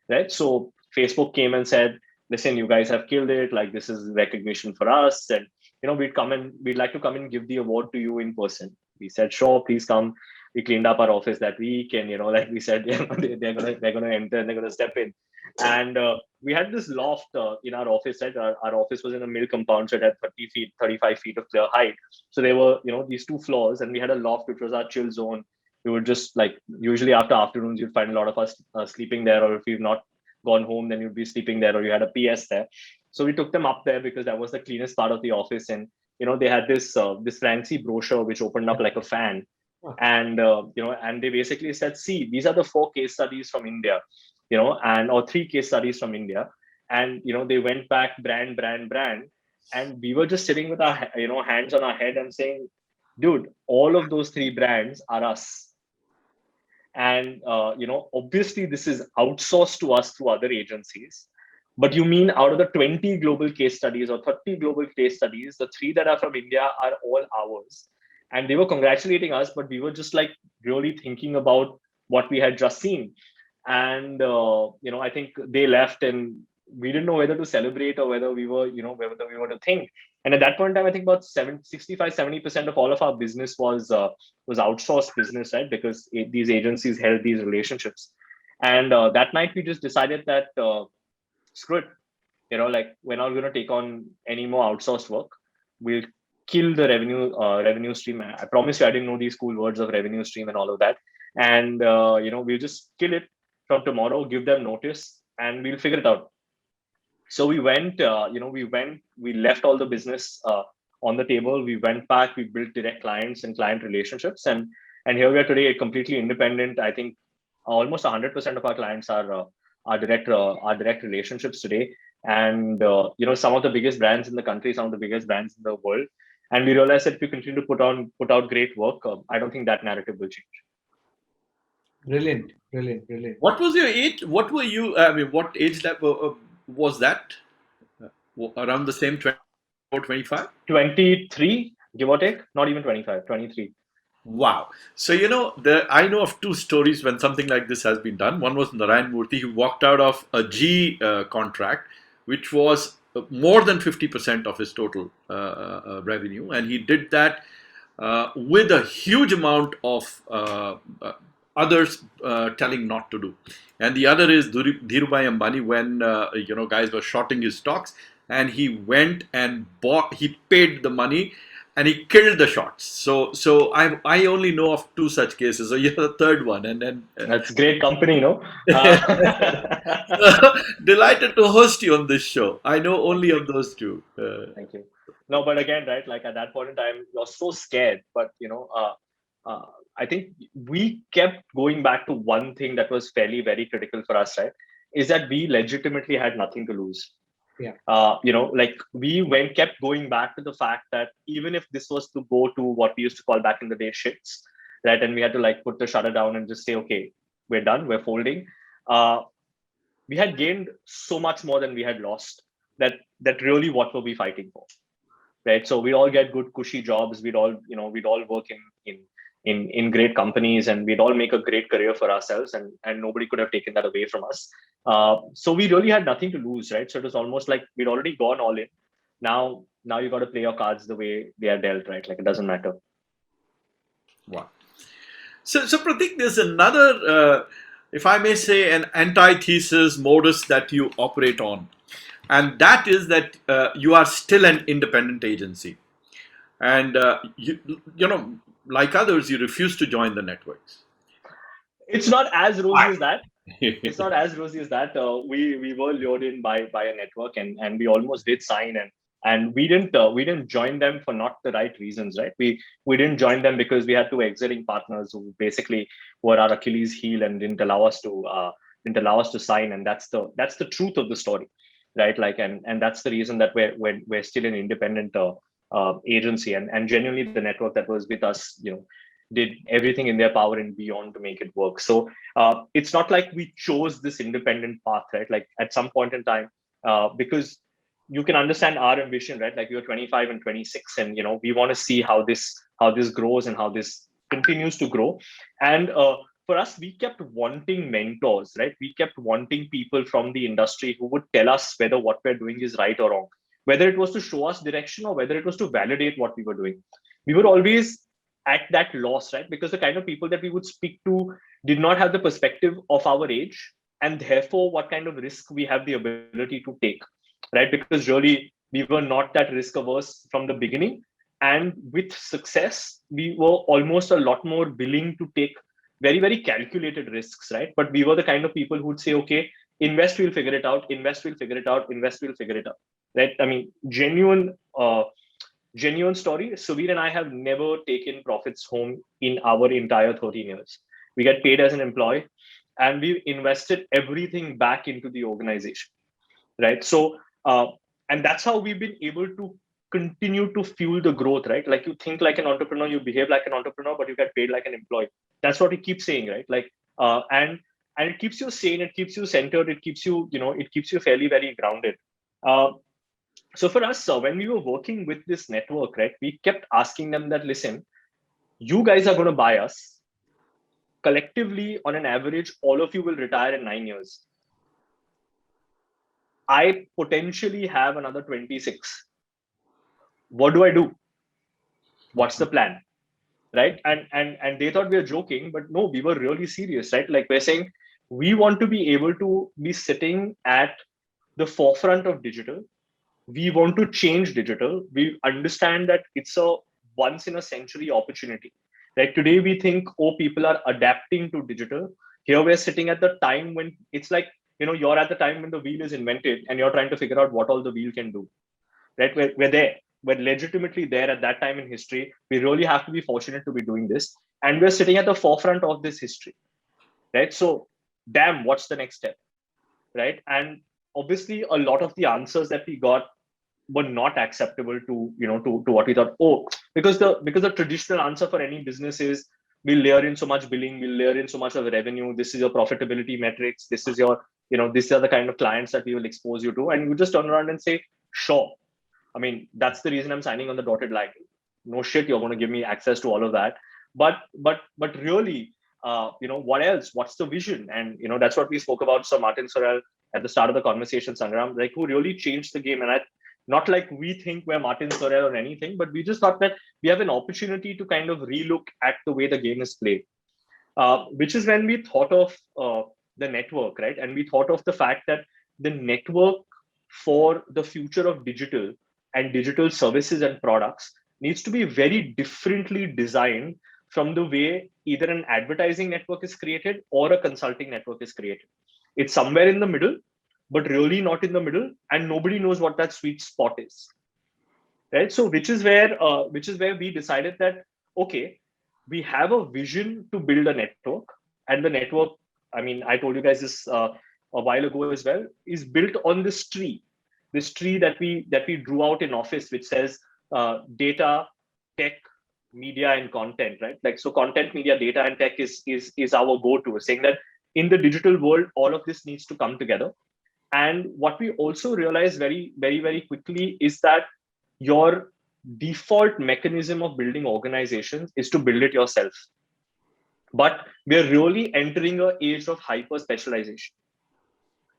right? So Facebook came and said, "Listen, you guys have killed it. Like this is recognition for us, and we'd like to come and give the award to you in person." We said, "Sure, please come." We cleaned up our office that week, and like we said, they're gonna enter and they're gonna step in, and we had this loft in our office, right? Our office was in a mill compound, so it had 30 feet, 35 feet of clear height. So there were, these two floors, and we had a loft, which was our chill zone. We would just like, usually after afternoons, you'd find a lot of us sleeping there, or if you've not gone home, then you'd be sleeping there, or you had a PS there. So we took them up there because that was the cleanest part of the office. And, they had this fancy brochure, which opened up like a fan. Huh. And, and they basically said, see, these are the 4 case studies from India, or 3 case studies from India. And, they went back brand, brand, brand. And we were just sitting with our, hands on our head and saying, dude, all of those 3 brands are us. And, obviously this is outsourced to us through other agencies. But you mean out of the 20 global case studies or 30 global case studies, the 3 that are from India are all ours. And they were congratulating us, but we were just like really thinking about what we had just seen. And I think they left, and we didn't know whether to celebrate or whether we were to think. And at that point in time, I think about 65-70% of all of our business was outsourced business, right? Because these agencies held these relationships. And that night we just decided that screw it, like we're not going to take on any more outsourced work. We'll kill the revenue stream. I promise you, I didn't know these cool words of revenue stream and all of that. And we'll just kill it from tomorrow, give them notice, and we'll figure it out. So we went, we left all the business on the table. We went back, we built direct clients and client relationships, and here we are today, completely independent. I think almost 100% of our clients are direct relationships today, and some of the biggest brands in the country, some of the biggest brands in the world. And we realized that if we continue to put out great work, I don't think that narrative will change. Brilliant, brilliant, brilliant. What was your age? What were you? I mean, what age was that? Around the same 24, 25? 23, give or take, not even 25, 23. Wow. So, I know of 2 stories when something like this has been done. One was Narayan Murthy, who walked out of a GE contract, which was more than 50% of his total revenue. And he did that with a huge amount of others telling not to do. And the other is Dhirubhai Ambani, when guys were shorting his stocks, and he went and he paid the money, and he killed the shots. So I only know of 2 such cases. So you're the third one, and then That's great company, delighted to host you on this show. I know only of those 2. Thank you. No, but again, right, like at that point in time, you're so scared. But I think we kept going back to one thing that was fairly very critical for us, right? Is that we legitimately had nothing to lose. Yeah. Like we kept going back to the fact that even if this was to go to what we used to call back in the day shits, right, and we had to like put the shutter down and just say, okay, we're done, we're folding. We had gained so much more than we had lost. That really what were we fighting for, right? So we all get good cushy jobs. We'd all work in great companies, and we'd all make a great career for ourselves, and nobody could have taken that away from us. So we really had nothing to lose, right? So it was almost like we'd already gone all in. Now you got to play your cards the way they are dealt, right? Like, it doesn't matter. Wow. So Pratik, there's another, if I may say, an antithesis modus that you operate on, and that is that you are still an independent agency, and you know, like others, you refuse to join the networks. It's not as rosy as that. It's not as rosy as that. We were lured in by a network, and we almost did sign, and we didn't join them for not the right reasons, right? We didn't join them because we had two exiting partners who basically were our Achilles heel and didn't allow us to sign, and that's the truth of the story, right? Like, and that's the reason that we're still an independent agency, and genuinely the network that was with us, did everything in their power and beyond to make it work. So it's not like we chose this independent path, right? Like, at some point in time, because you can understand our ambition, right? Like, we were 25 and 26, and we want to see how this grows and how this continues to grow. And for us, we kept wanting mentors, right? We kept wanting people from the industry who would tell us whether what we're doing is right or wrong, whether it was to show us direction or whether it was to validate what we were doing. We were always at that loss, right? Because the kind of people that we would speak to did not have the perspective of our age, and therefore what kind of risk we have the ability to take, right? Because really we were not that risk averse from the beginning, and with success we were almost a lot more willing to take very, very calculated risks, right? But we were the kind of people who would say, okay, invest, we'll figure it out, invest, we'll figure it out, invest, we'll figure it out, right? I mean, genuine story. Suvir and I have never taken profits home in our entire 13 years. We get paid as an employee, and we invested everything back into the organization, right? So, and that's how we've been able to continue to fuel the growth, right? Like, you think like an entrepreneur, you behave like an entrepreneur, but you get paid like an employee. That's what we keep saying, right? Like, and it keeps you sane, it keeps you centered, it keeps you fairly very grounded. Uh, so for us, when we were working with this network, right, we kept asking them that, listen, you guys are going to buy us collectively. On an average, all of you will retire in 9 years. I potentially have another 26. What do I do? What's the plan? Right? And they thought we were joking, but no, we were really serious, right? Like, we're saying we want to be able to be sitting at the forefront of digital. We want to change digital. We understand that it's a once in a century opportunity. Like, today we think, oh, people are adapting to digital. Here we're sitting at the time when it's like, you're at the time when the wheel is invented and you're trying to figure out what all the wheel can do, right? We're there. We're legitimately there at that time in history. We really have to be fortunate to be doing this. And we're sitting at the forefront of this history, right? So, damn, what's the next step, right? And obviously, a lot of the answers that we got were not acceptable to what we thought. Oh, because the traditional answer for any business is, we'll layer in so much billing, we'll layer in so much of revenue, this is your profitability metrics, this is your, these are the kind of clients that we will expose you to, and you just turn around and say, sure. I mean, that's the reason I'm signing on the dotted line. No shit, you're going to give me access to all of that. But really, what else? What's the vision? And that's what we spoke about Sir Martin Sorrell at the start of the conversation, Sangram, like, who really changed the game. And not like we think we're Martin Sorrell or anything, but we just thought that we have an opportunity to kind of relook at the way the game is played, which is when we thought of the network, right? And we thought of the fact that the network for the future of digital and digital services and products needs to be very differently designed from the way either an advertising network is created or a consulting network is created. It's somewhere in the middle, but really not in the middle, and nobody knows what that sweet spot is, right? So which is where we decided that, okay, we have a vision to build a network, and the network, I mean, I told you guys this a while ago as well, is built on this tree that we drew out in Office, which says data, tech, media, and content, right? Like, so content, media, data, and tech is our go-to, saying that in the digital world, all of this needs to come together. And what we also realized very, very, very quickly is that your default mechanism of building organizations is to build it yourself. But we're really entering an age of hyper specialization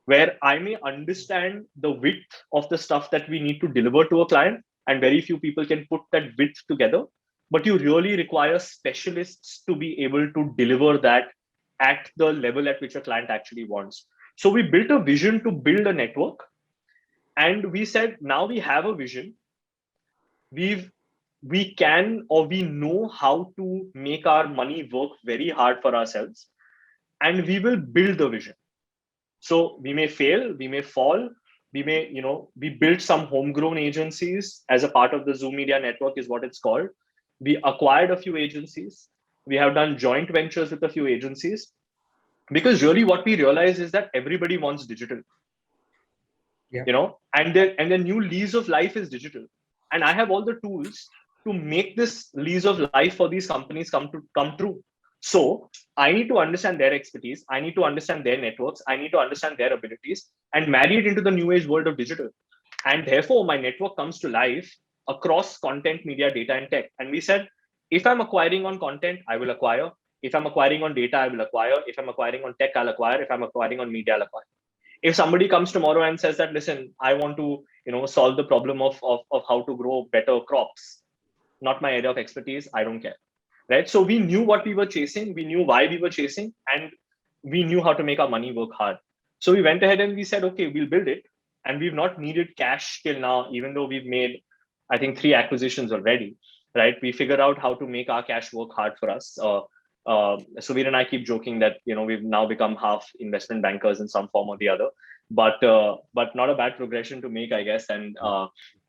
where I may understand the width of the stuff that we need to deliver to a client, and very few people can put that width together. But you really require specialists to be able to deliver that at the level at which a client actually wants. So we built a vision to build a network, and we said, now we have a vision. We can, or we know how to make our money work very hard for ourselves, and we will build the vision. So we may fail, we may fall, we built some homegrown agencies as a part of the Zoom Media Network, is what it's called. We acquired a few agencies. We have done joint ventures with a few agencies, because really what we realize is that everybody wants digital. And the new lease of life is digital. And I have all the tools to make this lease of life for these companies come true. So I need to understand their expertise. I need to understand their networks. I need to understand their abilities and marry it into the new age world of digital. And therefore, my network comes to life across content, media, data, and tech. And we said, if I'm acquiring on content, I will acquire. If I'm acquiring on data, I will acquire. If I'm acquiring on tech, I'll acquire. If I'm acquiring on media, I'll acquire. If somebody comes tomorrow and says that, listen, I want to, solve the problem of how to grow better crops, not my area of expertise, I don't care. Right. So we knew what we were chasing, we knew why we were chasing, and we knew how to make our money work hard. So we went ahead and we said, okay, we'll build it. And we've not needed cash till now, even though we've made, I think, 3 acquisitions already. Right. We figured out how to make our cash work hard for us. Suvir and I keep joking that we've now become half investment bankers in some form or the other, but not a bad progression to make, I guess. And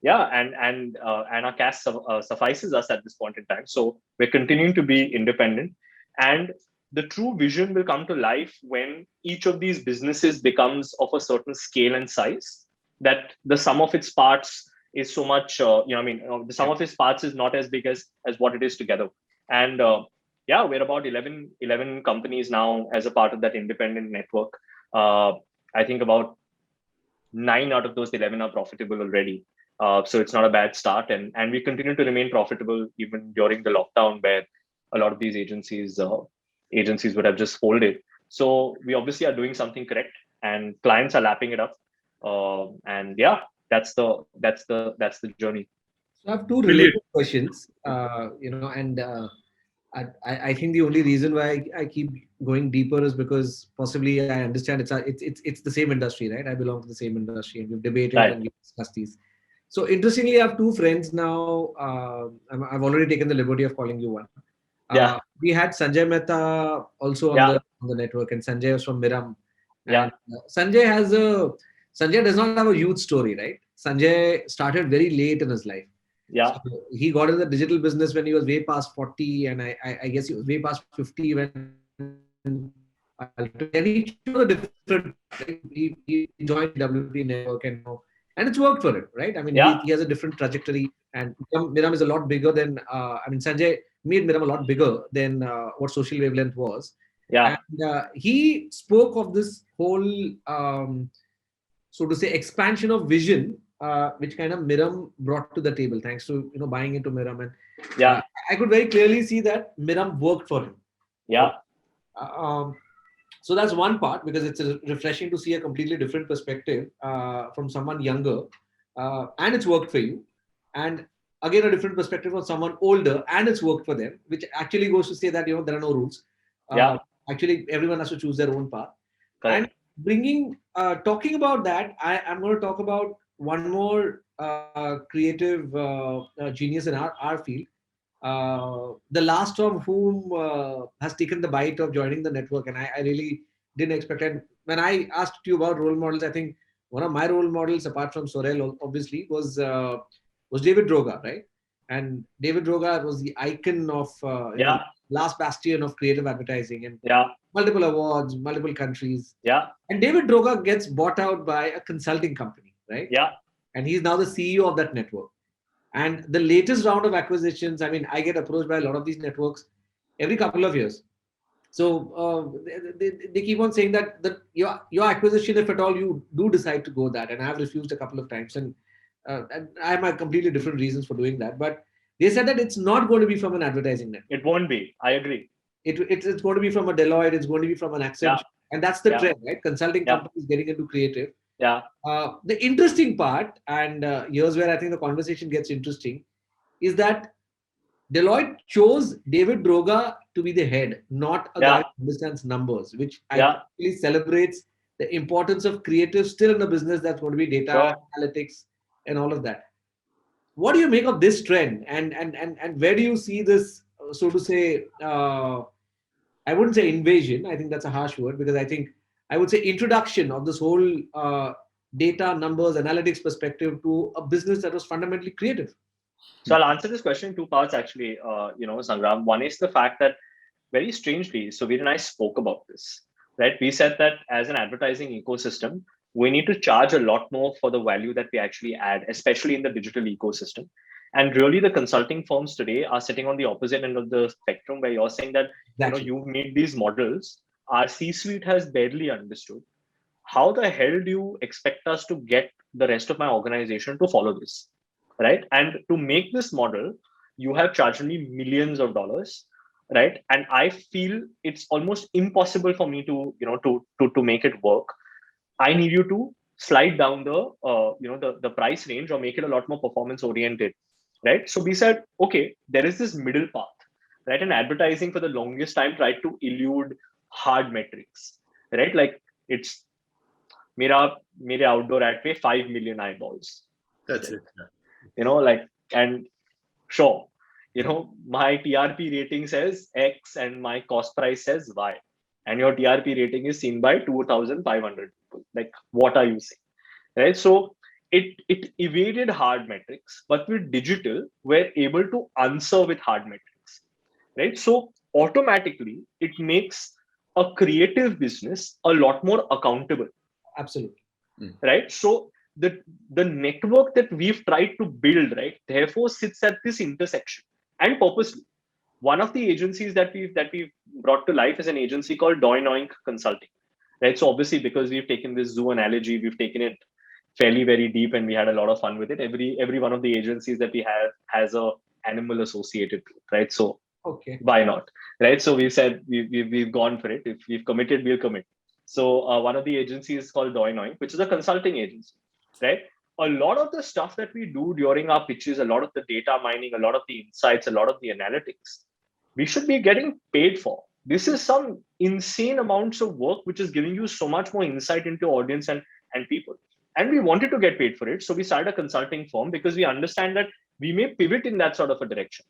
and our cash suffices us at this point in time. So we're continuing to be independent, and the true vision will come to life when each of these businesses becomes of a certain scale and size that the sum of its parts is so much. The sum of its parts is not as big as what it is together, and we're about 11 companies now as a part of that independent network. I think about 9 out of those 11 are profitable already. So it's not a bad start. And we continue to remain profitable even during the lockdown, where a lot of these agencies would have just folded. So we obviously are doing something correct, and clients are lapping it up. That's the journey. So I have 2 related questions, and I think the only reason why I keep going deeper is because possibly I understand it's the same industry, right? I belong to the same industry, and we've debated and we've discussed these. So interestingly, I have 2 friends now. I've already taken the liberty of calling you one. We had Sanjay Mehta also on the network, and Sanjay was from Miram. And Sanjay does not have a huge story, right? Sanjay started very late in his life. So he got in the digital business when he was way past 40, and I guess he was way past 50 when he chose a different. He joined WP network and it's worked for him, right? I mean, he has a different trajectory, and Miram is a lot bigger than. Sanjay made Miram a lot bigger than what Social Wavelength was. And he spoke of this whole, so to say, expansion of vision. Which kind of Miram brought to the table, thanks to buying into Miram, and I could very clearly see that Miram worked for him. So that's one part, because it's refreshing to see a completely different perspective from someone younger, and it's worked for you, and again a different perspective from someone older, and it's worked for them, which actually goes to say that there are no rules. Actually, everyone has to choose their own path. Correct. And talking about that, I'm going to talk about one more creative genius in our field, the last of whom has taken the bite of joining the network, and I really didn't expect it. When I asked you about role models, I think one of my role models, apart from Sorel, obviously, was David Droga, right? And David Droga was the icon of last bastion of creative advertising, and multiple awards, multiple countries. And David Droga gets bought out by a consulting company, right? And he's now the CEO of that network. And the latest round of acquisitions, I get approached by a lot of these networks every couple of years. So they keep on saying that your acquisition, if at all you do decide to go that, and I have refused a couple of times. And and I have my completely different reasons for doing that, but they said that it's not going to be from an advertising network. It won't be. I agree. It's going to be from a Deloitte, it's going to be from an Yeah. Accenture. And that's the Yeah. trend, right? Consulting Yeah. companies getting into creative. Yeah. The interesting part, and here's where I think the conversation gets interesting, is that Deloitte chose David Droga to be the head, not a guy Yeah. who understands numbers, which I Yeah. think really celebrates the importance of creative still in the business that's going to be data Sure. analytics and all of that. What do you make of this trend, and where do you see this, so to say? I wouldn't say invasion. I think that's a harsh word, because I think I would say introduction of this whole data, numbers, analytics perspective to a business that was fundamentally creative. So I'll answer this question in two parts, actually. Sangram. One is the fact that very strangely, Suvir and I spoke about this, right? We said that as an advertising ecosystem, we need to charge a lot more for the value that we actually add, especially in the digital ecosystem. And really, the consulting firms today are sitting on the opposite end of the spectrum, where you're saying that Exactly. you made these models. Our C-suite has barely understood. How the hell do you expect us to get the rest of my organization to follow this, right? And to make this model, you have charged me millions of dollars, right? And I feel it's almost impossible for me to to make it work. I need you to slide down the price range, or make it a lot more performance oriented, right? So we said, okay, there is this middle path, right? And advertising for the longest time tried to elude hard metrics, right? Like, it's मेरा मेरे outdoor ad पे 5 million eyeballs. That's it. Like, and sure, my TRP rating says X and my cost price says Y, and your TRP rating is seen by 2,500 people. Like, what are you saying, right? So it evaded hard metrics, but with digital, we're able to answer with hard metrics, right? So automatically, it makes a creative business a lot more accountable. Absolutely. Right? So the network that we've tried to build, right, therefore sits at this intersection. And purposely, one of the agencies that we've brought to life is an agency called Doinoink Consulting, right? So obviously, because we've taken this zoo analogy, we've taken it fairly very deep, and we had a lot of fun with it. Every one of the agencies that we have has a animal associated to it, right? So Okay. why not, right? So we said we've gone for it. If we've committed, we'll commit. So one of the agencies is called Doinoink, which is a consulting agency, right? A lot of the stuff that we do during our pitches, a lot of the data mining, a lot of the insights, a lot of the analytics, we should be getting paid for. This is some insane amounts of work which is giving you so much more insight into audience and people. And we wanted to get paid for it. So we started a consulting firm, because we understand that we may pivot in that sort of a direction,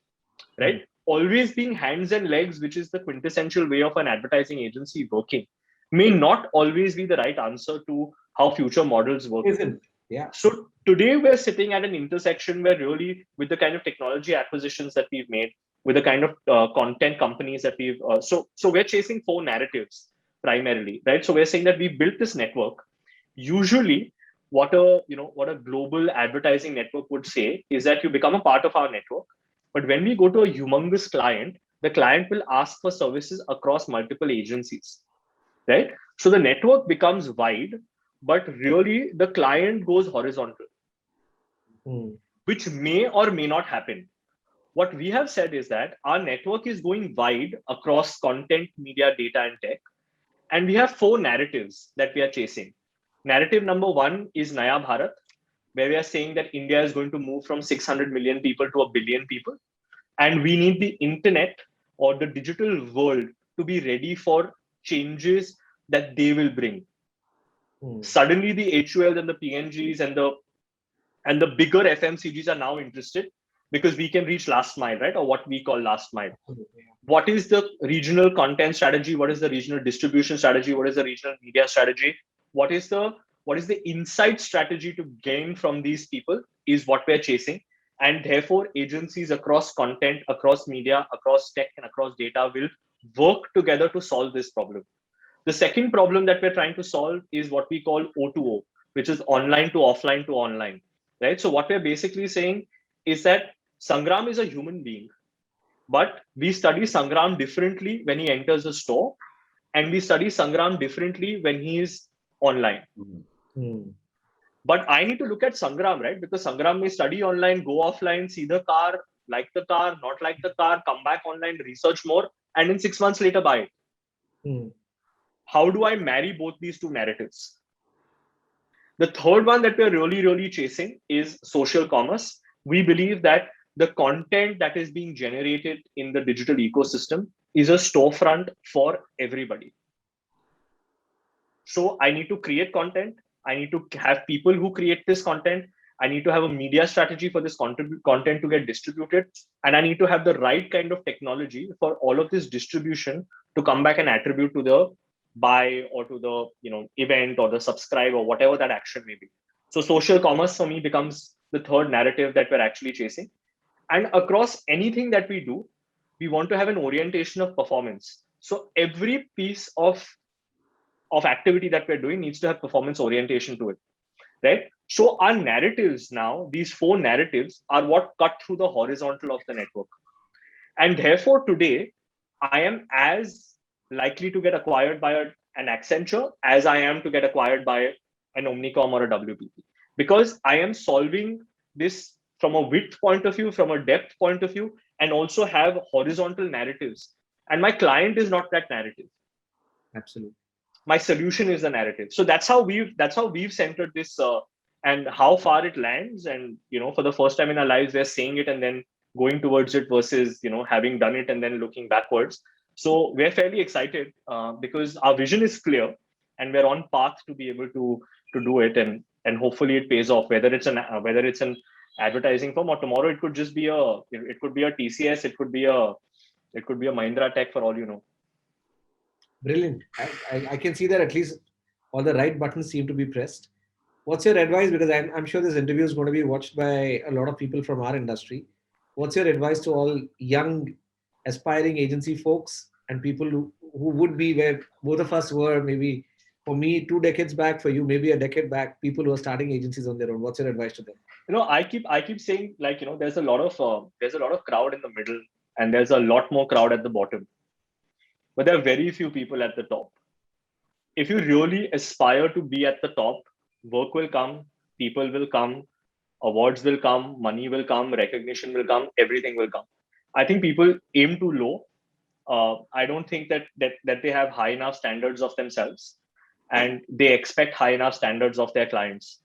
right? Always being hands and legs, which is the quintessential way of an advertising agency working, may not always be the right answer to how future models work. Isn't? Yeah. So today we're sitting at an intersection where, really, with the kind of technology acquisitions that we've made, with the kind of content companies that we've so we're chasing four narratives primarily, right? So we're saying that we built this network. Usually, what a global advertising network would say is that you become a part of our network. But when we go to a humongous client, the client will ask for services across multiple agencies, right? So the network becomes wide, but really the client goes horizontal, which may or may not happen. What we have said is that our network is going wide across content, media, data, and tech. And we have four narratives that we are chasing. Narrative number one is Naya Bharat, where we are saying that India is going to move from 600 million people to a billion people. And we need the internet, or the digital world, to be ready for changes that they will bring. Suddenly, the HULs and the PNGs and the bigger FMCGs are now interested, because we can reach last mile, right? Or what we call last mile. What is the regional content strategy? What is the regional distribution strategy? What is the regional media strategy? What is the insight strategy to gain from these people is what we're chasing. And therefore, agencies across content, across media, across tech, and across data will work together to solve this problem. The second problem that we're trying to solve is what we call O2O, which is online to offline to online, right? So what we're basically saying is that Sangram is a human being, but we study Sangram differently when he enters a store, and we study Sangram differently when he is online. But I need to look at Sangram, right? Because Sangram may study online, go offline, see the car, like the car, not like the car, come back online, research more, and in 6 months later buy it. Hmm. How do I marry both these two narratives? The third one that we're really, really chasing is social commerce. We believe that the content that is being generated in the digital ecosystem is a storefront for everybody. So I need to create content. I need to have people who create this content. I need to have a media strategy for this content to get distributed. And I need to have the right kind of technology for all of this distribution to come back and attribute to the buy or to the event or the subscribe or whatever that action may be. So social commerce for me becomes the third narrative that we're actually chasing. And across anything that we do, we want to have an orientation of performance. So every piece of activity that we're doing needs to have performance orientation to it, right? So our narratives now, these four narratives are what cut through the horizontal of the network. And therefore today, I am as likely to get acquired by an Accenture as I am to get acquired by an Omnicom or a WPP, because I am solving this from a width point of view, from a depth point of view, and also have horizontal narratives. And my client is not that narrative. Absolutely. My solution is the narrative. So that's how we've centered this, and how far it lands. And for the first time in our lives, we're saying it and then going towards it versus having done it and then looking backwards. So we're fairly excited, because our vision is clear and we're on path to be able to do it, and hopefully it pays off, whether it's an advertising firm, or tomorrow it could just be a TCS, it could be a Mahindra Tech, for all you know. Brilliant. I can see that at least all the right buttons seem to be pressed. What's your advice? Because I'm sure this interview is going to be watched by a lot of people from our industry. What's your advice to all young, aspiring agency folks and people who would be where both of us were, maybe for me 2 decades back, for you maybe a decade back, people who are starting agencies on their own? What's your advice to them? I keep saying, like, there's a lot of crowd in the middle, and there's a lot more crowd at the bottom, but there are very few people at the top. If you really aspire to be at the top, work will come, people will come, awards will come, money will come, recognition will come, everything will come. I think people aim too low. I don't think that they have high enough standards of themselves, and they expect high enough standards of their clients.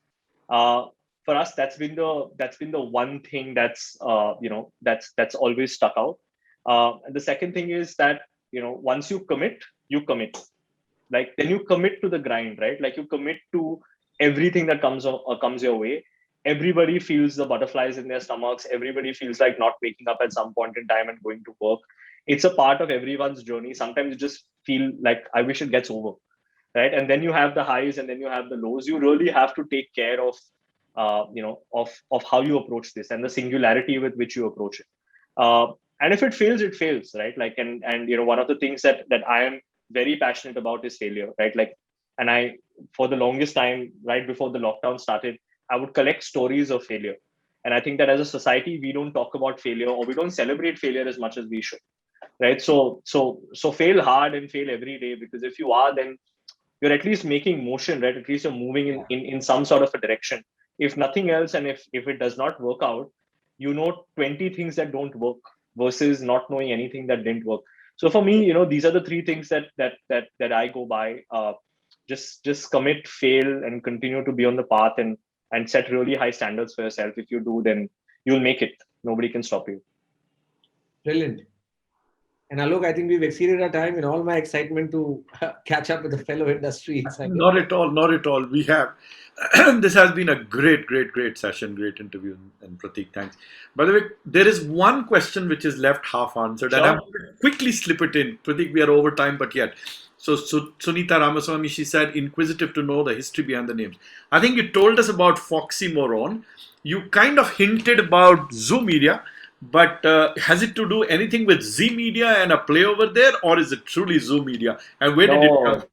Uh, for us, that's been the one thing that's always stuck out. And the second thing is that once you commit, like, then you commit to the grind, right? Like, you commit to everything that comes your way. Everybody feels the butterflies in their stomachs. Everybody feels like not waking up at some point in time and going to work. It's a part of everyone's journey. Sometimes you just feel like, I wish it gets over, right? And then you have the highs and then you have the lows. You really have to take care of how you approach this and the singularity with which you approach it. And if it fails, right? Like, and one of the things that I am very passionate about is failure, right? Like, and I, for the longest time, right before the lockdown started, I would collect stories of failure. And I think that as a society, we don't talk about failure, or we don't celebrate failure as much as we should, right? So fail hard and fail every day, because if you are, then you're at least making motion, right? At least you're moving in some sort of a direction. If nothing else, and if it does not work out, 20 things that don't work versus not knowing anything that didn't work. So for me, these are the three things that I go by. Just commit, fail, and continue to be on the path, and set really high standards for yourself. If you do, then you'll make it. Nobody can stop you. Brilliant. And Alok, I think we've exceeded our time. In all my excitement to catch up with a fellow industry insider. Not at all, not at all. We have. This has been a great, great, great session, great interview, and Prateek, thanks. By the way, there is one question which is left half answered, and Sure. I'm going to quickly slip it in. Prateek, we are over time, but yet. So Sunita Ramaswamy, she said, inquisitive to know the history behind the names. I think you told us about Foxy Moron. You kind of hinted about Zoo Media, but has it to do anything with Z Media and a play over there, or is it truly Zoo Media? And where did it come?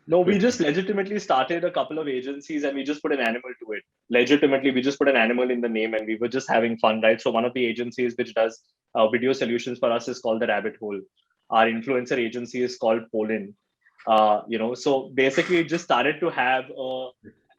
No, we just legitimately started a couple of agencies and we just put an animal to it. Legitimately, we just put an animal in the name and we were just having fun, right? So one of the agencies which does video solutions for us is called The Rabbit Hole. Our influencer agency is called Polin. So basically, it just started to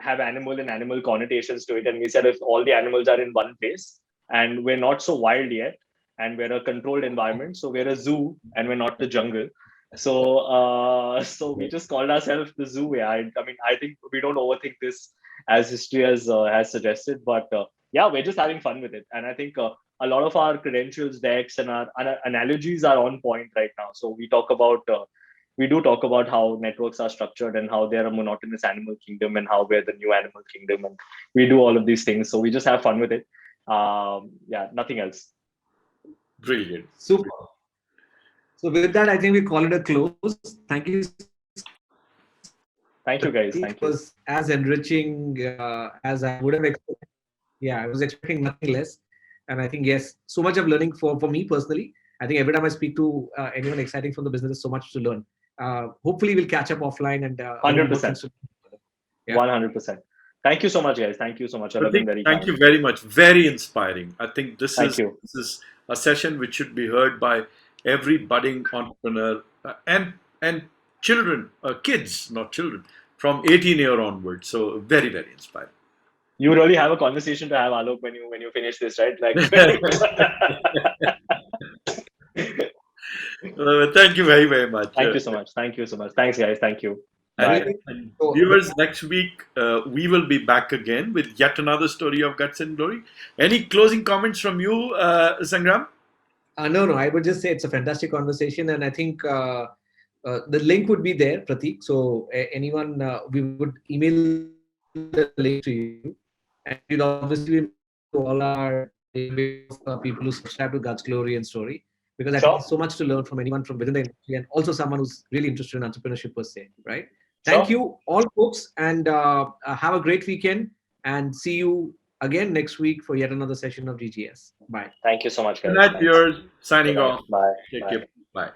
have animal and animal connotations to it. And we said if all the animals are in one place and we're not so wild yet, and we're a controlled environment, so we're a zoo and we're not the jungle. So we just called ourselves the zoo. Yeah, I mean, I think we don't overthink this as history has suggested, but yeah, we're just having fun with it. And I think a lot of our credentials, decks, and our analogies are on point right now. So we do talk about how networks are structured and how they're a monotonous animal kingdom and how we're the new animal kingdom, and we do all of these things. So we just have fun with it. Yeah, nothing else. Brilliant. Super. So with that, I think we call it a close. Thank you. Thank you, guys. Thank It you. was as enriching as I would have expected. Yeah, I was expecting nothing less. And I think, yes, so much of learning for me personally. I think every time I speak to anyone exciting from the business, there's so much to learn. Hopefully, we'll catch up offline and 100%. Yeah. 100%. Thank you so much, guys. Thank you so much. Thank you very much. Very inspiring. I think this Thank you. is a session which should be heard by every budding entrepreneur and children, kids, not children, from 18-year onwards. So very, very inspiring. You really have a conversation to have, Alok, when you finish this, right? Like. Thank you very, very much. Thank you so much. Thank you so much. Thanks, guys. Thank you. And viewers, next week we will be back again with yet another story of guts and glory. Any closing comments from you, Sangram? No. I would just say it's a fantastic conversation, and I think the link would be there, Prateek. So anyone, we would email the link to you, and you'll obviously to all our people who subscribe to Guts, Glory, and Story, because I think there's so much to learn from anyone from within the industry, and also someone who's really interested in entrepreneurship per se, right? Thank you all, folks, and have a great weekend, and see you again next week for yet another session of GGS. Bye. Thank you so much, guys. Good night, viewers. Signing off. Bye. Take Bye. care. Bye.